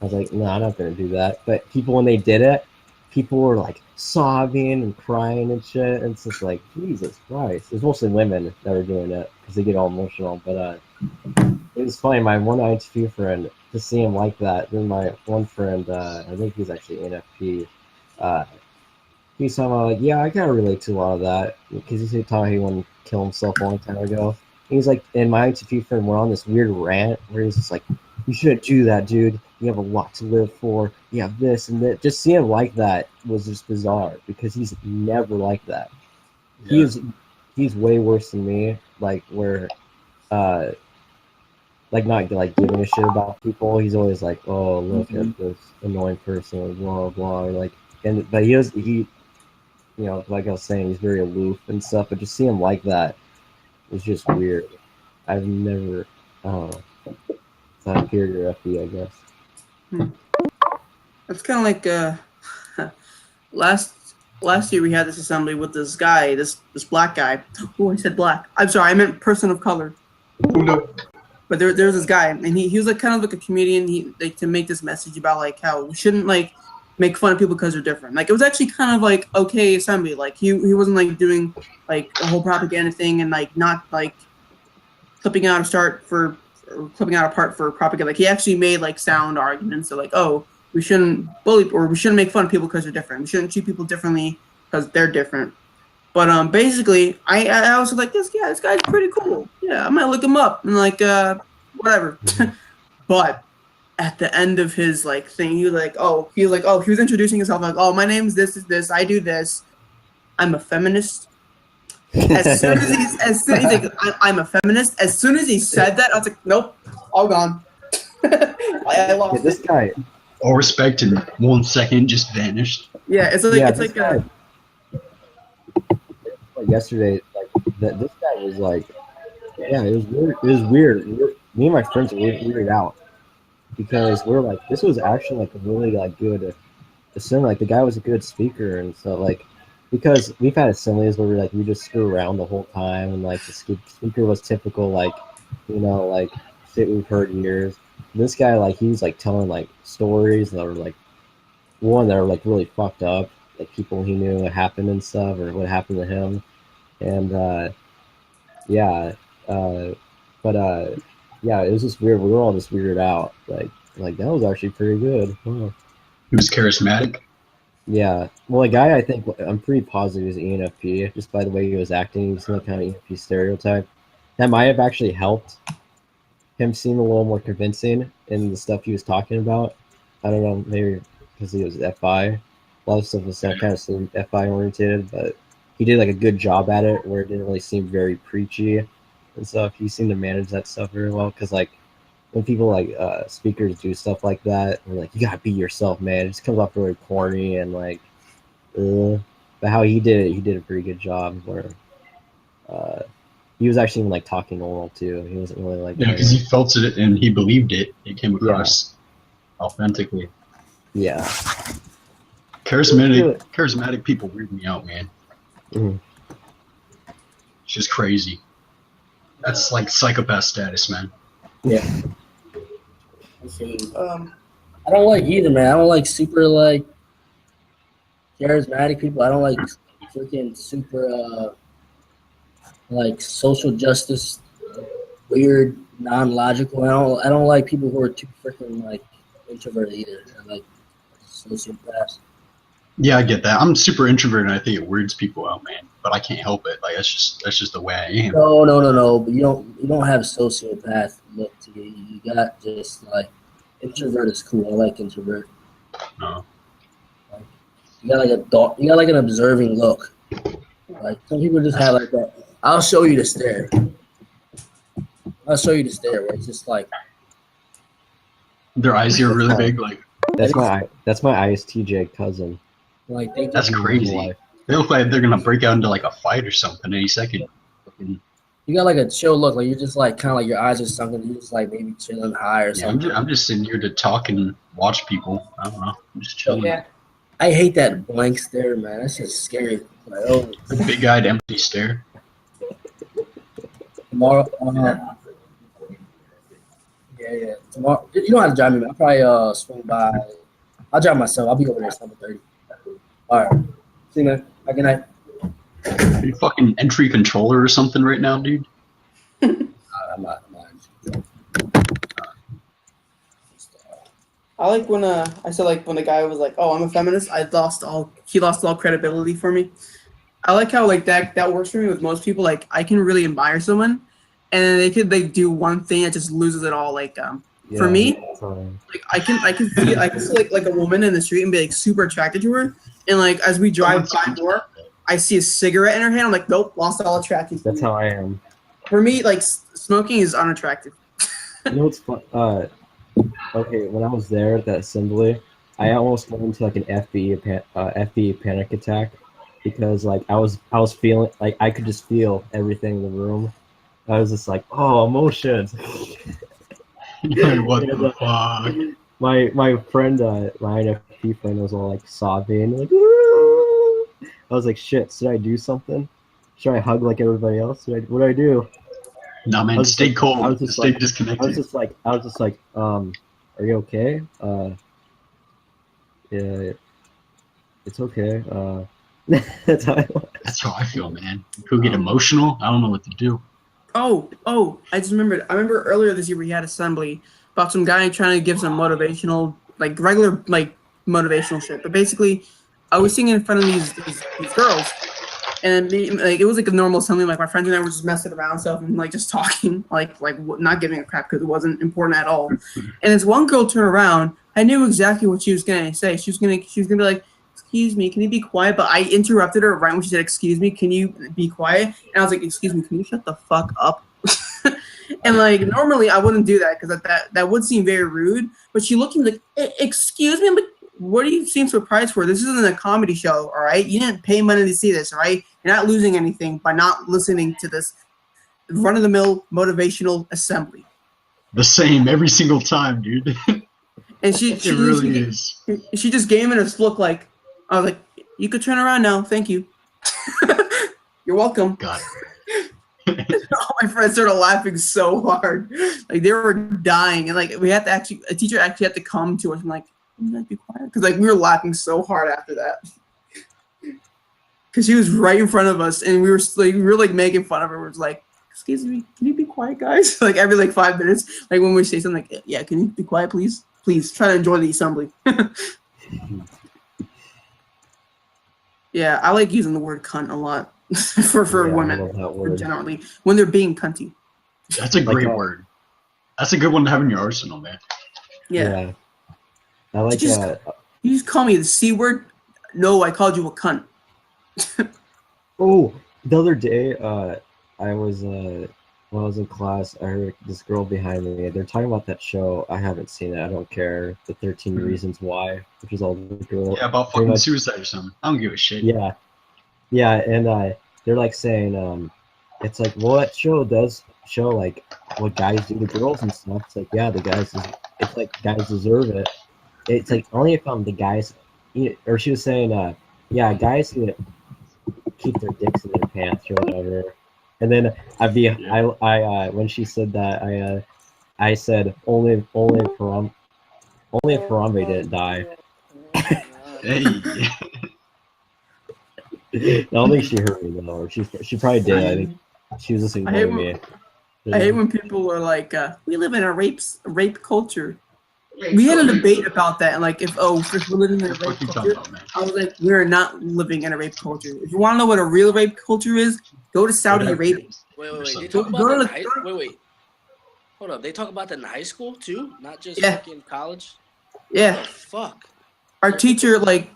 E: I was like, no, I'm not gonna do that. But people, when they did it, people were like sobbing and crying and shit. And it's just like, Jesus Christ. It's mostly women that were doing it because they get all emotional. But it was funny. My one INTP friend, to see him like that. Then my one friend, I think he's actually NFP. He's talking about, like, yeah, I kind of relate to a lot of that, because he's talking about he wanted to kill himself a long time ago. And he's like, and my INTP friend went on this weird rant where he's just like, you shouldn't do that, dude. You have a lot to live for. You have this and that. Just seeing him like that was just bizarre, because he's never like that. Yeah. He's way worse than me. Like, where, like, not like giving a shit about people. He's always like, oh, look at this annoying person, blah blah. Like, but he, you know, like I was saying, he's very aloof and stuff. But just seeing him like that was just weird. I've never, I don't know. It's not a peer FD, I guess.
C: It's kind of like last year we had this assembly with this guy, this black guy. Oh, I said black. I'm sorry, I meant person of color. But there was this guy, and he was like kind of like a comedian. He like to make this message about like how we shouldn't like make fun of people because they're different. Like, it was actually kind of like okay assembly. Like he wasn't like doing like a whole propaganda thing and like not like clipping out a part for propaganda. Like, he actually made like sound arguments. So like, oh, we shouldn't bully or we shouldn't make fun of people because they're different. We shouldn't treat people differently because they're different. But basically, I was like, this guy's pretty cool. Yeah, I might look him up and like whatever. But at the end of his like thing, he was introducing himself like, oh, my name's this, I do this. I'm a feminist. As soon as he's like, I'm a feminist. As soon as he said that, I was like, nope, all gone. I lost
E: Yeah, this
C: it.
E: guy.
H: All respect in 1 second just vanished.
C: Yeah, it's like
E: Yeah,
C: it's
E: this
C: like
E: guy- like yesterday, like this guy was like, yeah, it was weird. It was weird. Me and my friends were weirded out because we're like, this was actually like a really like good assembly. Like the guy was a good speaker, and so like because we've had assemblies where we just screw around the whole time, and like the speaker was typical like like shit we've heard years. This guy like he was like telling like stories that were like that were like really fucked up, like people he knew what happened and stuff or what happened to him, and yeah, but yeah, it was just weird. We were all just weirded out. Like that was actually pretty good. Wow.
H: He was charismatic.
E: Yeah. Well, a guy I think I'm pretty positive is ENFP just by the way he was acting. He's some kind of ENFP stereotype. That might have actually helped him seem a little more convincing in the stuff he was talking about. I don't know, maybe because he was FI. A lot of stuff was kind of seemed FI oriented, but he did like a good job at it where it didn't really seem very preachy and stuff. He seemed to manage that stuff very well because like when people like speakers do stuff like that, they're like, you gotta be yourself, man. It just comes off really corny and like, but how he did a pretty good job where he was actually even like talking normal too. He wasn't really like
H: because he felt it and he believed it. It came across authentically.
E: Yeah.
H: Charismatic people weird me out, man.
E: Mhm.
H: It's just crazy. That's like psychopath status, man.
G: Yeah. I don't like either, man. I don't like super like charismatic people. I don't like freaking super like social justice weird, non-logical. I don't like people who are too freaking like introverted either. I like sociopaths.
H: Yeah, I get that. I'm super introverted and I think it weirds people out, man. But I can't help it. Like that's just the way I am.
G: No. But you don't have sociopath look to you. You got just like introvert is cool. I like introvert.
H: No.
G: Like, you got like a thought. You got like an observing look. Like some people just have like that. I'll show you the stare. Where it's just like
H: Their eyes are really big. Like
E: that's my ISTJ cousin.
G: like
H: that's crazy. They look like they're gonna break out into like a fight or something any second.
G: You got like a chill look, like you're just like kind of like your eyes are sunken. You're just like maybe chilling high or something.
H: I'm just sitting here to talk and watch people. I don't know. I'm just chilling.
G: Yeah. I hate that blank stare, man. That's just scary. Like, oh,
H: big-eyed empty stare.
G: Tomorrow, yeah. Tomorrow, you don't have to drive me, man. I'll probably swing by. I'll drive myself. I'll be over there at 7:30. All right. See you, man. Have a good night.
H: Are you fucking entry controller or something right now, dude?
G: I'm not.
C: I like when I said like when the guy was like, "Oh, I'm a feminist." He lost all credibility for me. I like how like that works for me with most people. Like I can really admire someone, and then they could like do one thing that just loses it all. Like for me, like I can see like a woman in the street and be like super attracted to her, and like as we drive by more, I see a cigarette in her hand. I'm like, nope, lost all attraction.
E: That's how I am.
C: For me, like smoking is unattractive.
E: You know what's fun? Okay, when I was there at that assembly, I almost went into like an FB panic attack because like I was feeling like I could just feel everything in the room. I was just like, oh, emotions.
H: What the fuck?
E: My friend, my INFP friend was all like sobbing, like, "Woo!" I was like, shit, should I do something? Should I hug like everybody else? What do I do?
H: No, man, stay cold.
E: I was just
H: stay
E: like,
H: disconnected.
E: I was just like, are you okay? Yeah, it's okay. That's how
H: That's how I feel, man. People get emotional. I don't know what to do.
C: Oh, I just remembered. I remember earlier this year we had assembly about some guy trying to give some motivational, like regular, like motivational shit. But basically, I was singing in front of these girls, and like it was like a normal assembly. Like my friends and I were just messing around and stuff and like just talking, like not giving a crap because it wasn't important at all. And this one girl turned around. I knew exactly what she was gonna say. She was gonna be like, excuse me, can you be quiet? But I interrupted her right when she said, excuse me, can you be quiet? And I was like, excuse me, can you shut the fuck up? And like normally I wouldn't do that because that would seem very rude. But she looked at me like, excuse me, I'm like, what do you seem surprised for? This isn't a comedy show, all right? You didn't pay money to see this, all right? You're not losing anything by not listening to this run-of-the-mill motivational assembly.
H: The same every single time, dude.
C: And she
H: really is.
C: She just gave me this look like, I was like, you could turn around now, thank you. You're welcome.
H: God.
C: All my friends started laughing so hard, like they were dying, and like a teacher actually had to come to us and like, can you guys be quiet? Because like we were laughing so hard after that, because she was right in front of us, and we were like making fun of her. We was like, excuse me, can you be quiet, guys? Like every like 5 minutes, like when we say something like, yeah, can you be quiet, please? Please try to enjoy the assembly. Yeah, I like using the word cunt a lot for women generally when they're being cunty.
H: That's a great word. That's a good one to have in your arsenal, man.
C: Yeah.
E: I like that.
C: You just call me the C word? No, I called you a cunt.
E: Oh, the other day, I was when I was in class, I heard this girl behind me. They're talking about that show. I haven't seen it. I don't care. The 13 Reasons Why, which is all the girl.
H: Yeah, about fucking suicide or something. I don't give a shit.
E: Yeah, and they're like saying, it's like, well, that show does show like what guys do to girls and stuff. It's like, yeah, it's like guys deserve it. It's like only if the guys, or she was saying, yeah, guys who keep their dicks in their pants or whatever. And then I when she said that, I said only if Harambe didn't die.
H: Hey.
E: I don't think she heard me though. Or she probably did. I think she was listening to me.
C: I hate when people are like, we live in a rape culture. We had a debate about that, and like if we're living in a rape culture, I was like, we're not living in a rape culture. If you want to know what a real rape culture is, go to Saudi Arabia.
I: Wait. They talk about that wait. Hold up. They talk about that in high school too, not just fucking college.
C: Yeah.
I: What the fuck.
C: Our teacher lets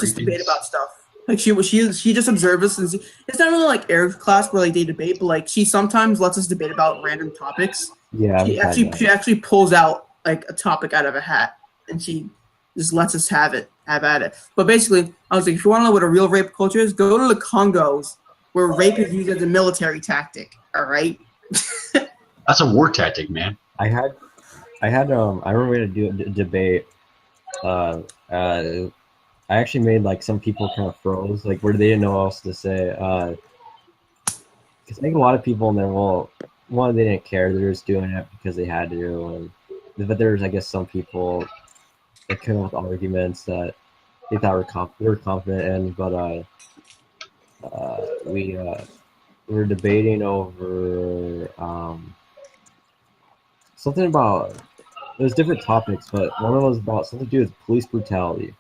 C: us debate about stuff. Like she just observes us, and it's not really like Eric's class where like they debate, but like she sometimes lets us debate about random topics.
E: Yeah.
C: She actually pulls out like a topic out of a hat, and she just lets us have at it. But basically, I was like, if you want to know what a real rape culture is, go to the Congos, where rape is used as a military tactic. All right.
H: That's a war tactic, man.
E: I remember we had to do a debate. I actually made like some people kind of froze, like where they didn't know what else to say. Because I think a lot of people in there, well, one, they didn't care; they're just doing it because they had to. But there's, I guess, some people that came up with arguments that they thought were confident in. But we were debating over something about, it was different topics, but one of them was about something to do with police brutality.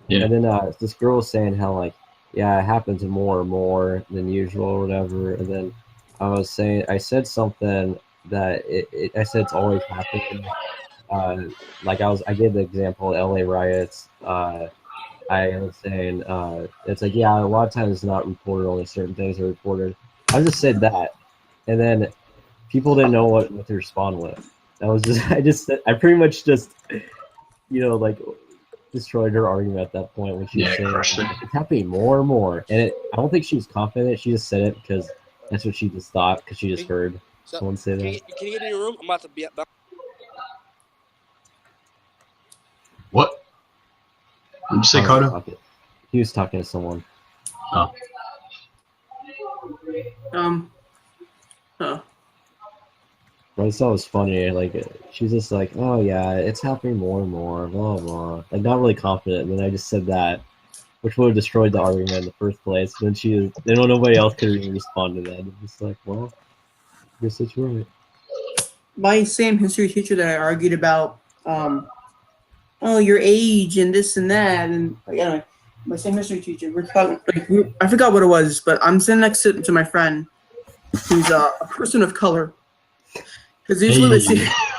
E: Yeah. And then this girl was saying how like, yeah, it happens more and more than usual or whatever. And then I said something that I said it's always happening. I gave the example of LA riots. I was saying it's like, yeah, a lot of times it's not reported, only certain things are reported. I just said that, and then people didn't know what to respond with. That was just I pretty much just like destroyed her argument at that point when she was saying it's happening more and more. And I don't think she was confident. She just said it because that's what she just thought, because she just heard someone say that.
I: Can you get in your room? I'm about to be up.
H: What? Did you say, Carter?
E: He was talking to someone.
H: Oh.
E: But I thought it was funny. Like, she's just like, oh yeah, it's happening more and more, blah blah. Like, not really confident. And then I just said that, which would have destroyed the argument in the first place. And then nobody else could even respond to that. It's just like, well, I guess that's right.
C: My same history teacher that I argued about, your age and this and that, and anyway, my same history teacher. We're talking. I forgot what it was, but I'm sitting next to my friend, who's a person of color. Because usually,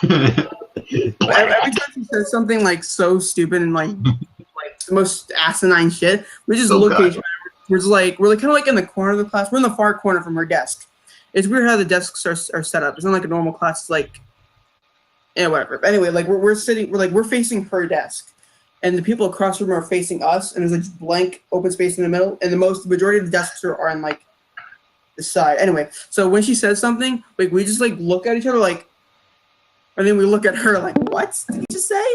C: every time she says something like so stupid and like the most asinine shit. We just
H: Oh,
C: look at
H: God.
C: each other. We're kind of like in the corner of the class. We're in the far corner from her desk. It's weird how the desks are set up. It's not like a normal class. It's like, yeah, whatever. But anyway, like we're facing her desk, and the people across the room are facing us, and there's like blank open space in the middle, and the majority of the desks are on like the side. Anyway, so when she says something, like we just like look at each other like, and then we look at her like, what did you just say?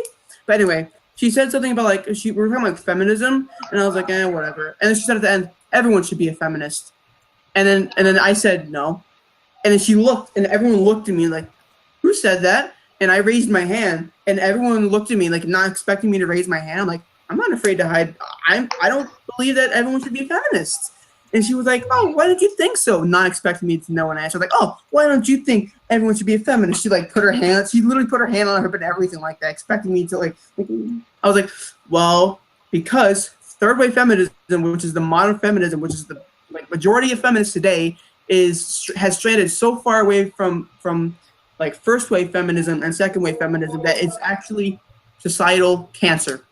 C: But anyway, she said something about like we were talking like feminism, and I was like, whatever. And then she said at the end, everyone should be a feminist. And then I said no, and then she looked, and everyone looked at me like, who said that? And I raised my hand, and everyone looked at me like not expecting me to raise my hand. I'm like, I'm not afraid to hide. I don't believe that everyone should be a feminist. And she was like, oh, why did you think so? Not expecting me to know an answer. Like, oh, why don't you think everyone should be a feminist? She like she literally put her hand on her hip and everything like that, expecting me to like I was like, well, because third wave feminism, which is the modern feminism, which is the like majority of feminists today, has stranded so far away from like first wave feminism and second wave feminism that it's actually societal cancer.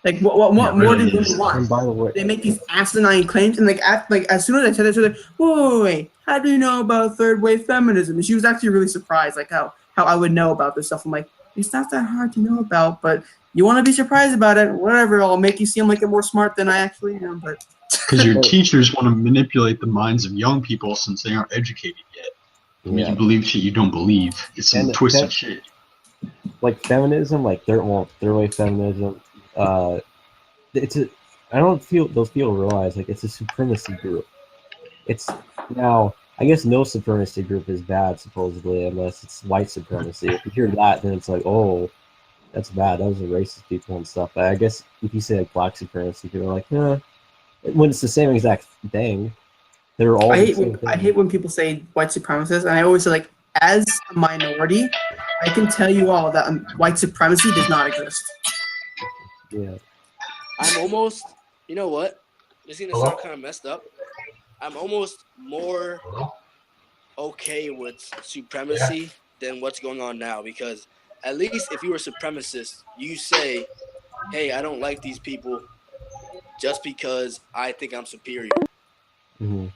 C: Like what more do women want?
E: And by the way,
C: They make these asinine claims, and like as soon as I said that, she was like, wait, how do you know about third wave feminism? And she was actually really surprised, like how I would know about this stuff. I'm like, it's not that hard to know about, but you want to be surprised about it, whatever. I'll make you seem like you're more smart than I actually am. But
H: Because your teachers want to manipulate the minds of young people since they aren't educated yet. Make you believe shit you don't believe. It's some twisted shit.
E: Like feminism, like third wave feminism. I don't feel those people realize like it's a supremacy group. It's now I guess no supremacy group is bad supposedly unless it's white supremacy. If you hear that, then it's like, oh, that's bad. Those are racist people and stuff. But I guess if you say like black supremacy, people are like, nah. When it's the same exact thing, they're all.
C: I hate when people say white supremacists, and I always say like, as a minority, I can tell you all that white supremacy does not exist.
E: Yeah.
I: I'm almost, you know what? This is gonna sound kind of messed up. I'm almost more okay with supremacy than what's going on now, because at least if you were a supremacist, you say, hey, I don't like these people just because I think I'm superior.
E: Mm-hmm.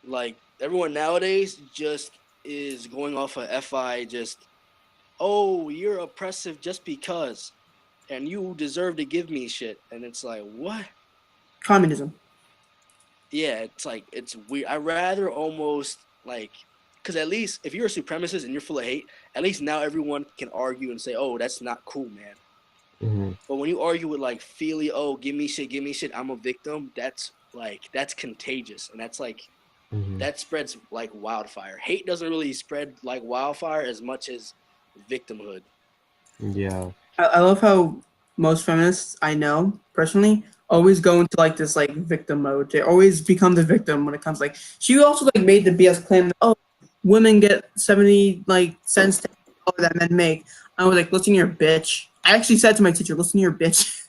I: Like, everyone nowadays just is going off of FI, just, oh, you're oppressive just because, and you deserve to give me shit. And it's like, what?
C: Communism.
I: Yeah, it's like, it's weird. I rather almost, like, because at least if you're a supremacist and you're full of hate, at least now everyone can argue and say, oh, that's not cool, man.
E: Mm-hmm.
I: But when you argue with like Feely, oh, give me shit, I'm a victim, that's contagious. And that's like, that spreads like wildfire. Hate doesn't really spread like wildfire as much as victimhood.
E: Yeah.
C: I love how most feminists I know personally always go into like this like victim mode. They always become the victim when it comes like she also like made the BS claim that, oh, women get 70 like cents to all that men make. I was like, listen here, bitch. I actually said to my teacher, listen here, bitch.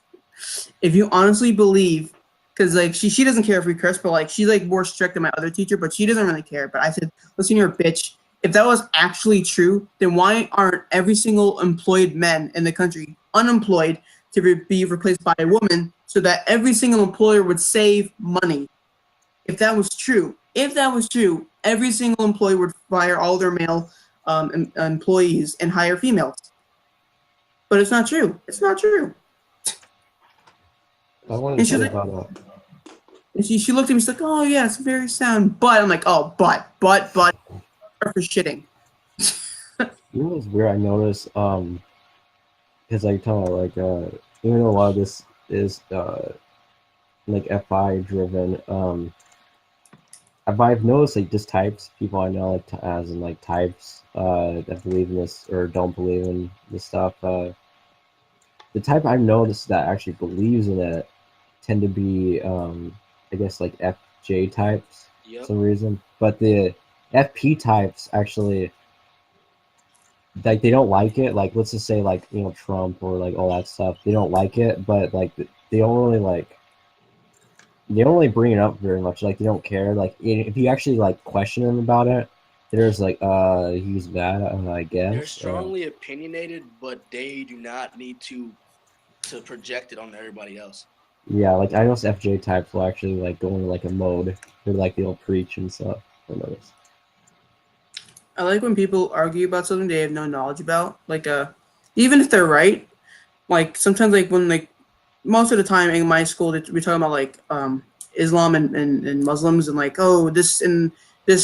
C: If you honestly believe, because like she doesn't care if we curse, but like she's like more strict than my other teacher, but she doesn't really care. But I said, listen here, bitch. If that was actually true, then why aren't every single employed man in the country unemployed to be replaced by a woman so that every single employer would save money? If that was true, every single employer would fire all their male employees and hire females. But it's not true. It's not true.
E: I wanted to say about that.
C: And she looked at me, she's like, oh, yeah, it's very sound. But I'm like, oh, but for shitting.
E: You know what's weird? I noticed, because I kind of like, even though a lot of this is like FI driven, I've noticed like just types people I know like as in like types that believe in this or don't believe in this stuff. The type I've noticed that actually believes in it tend to be I guess like FJ types for some reason, but the FP types actually like they don't like it. Like let's just say like Trump or like all that stuff, they don't like it, but like they don't really bring it up very much. Like they don't care. Like if you actually like question them about it, there's like he's bad, I guess.
I: They're strongly opinionated, but they do not need to to project it on everybody else.
E: Yeah, like I noticed FJ types will actually like go into like a mode where like they'll preach and stuff. I noticed.
C: I like when people argue about something they have no knowledge about. Like, even if they're right, like sometimes, like when like most of the time in my school, we're talking about like Islam and Muslims and like, oh, this and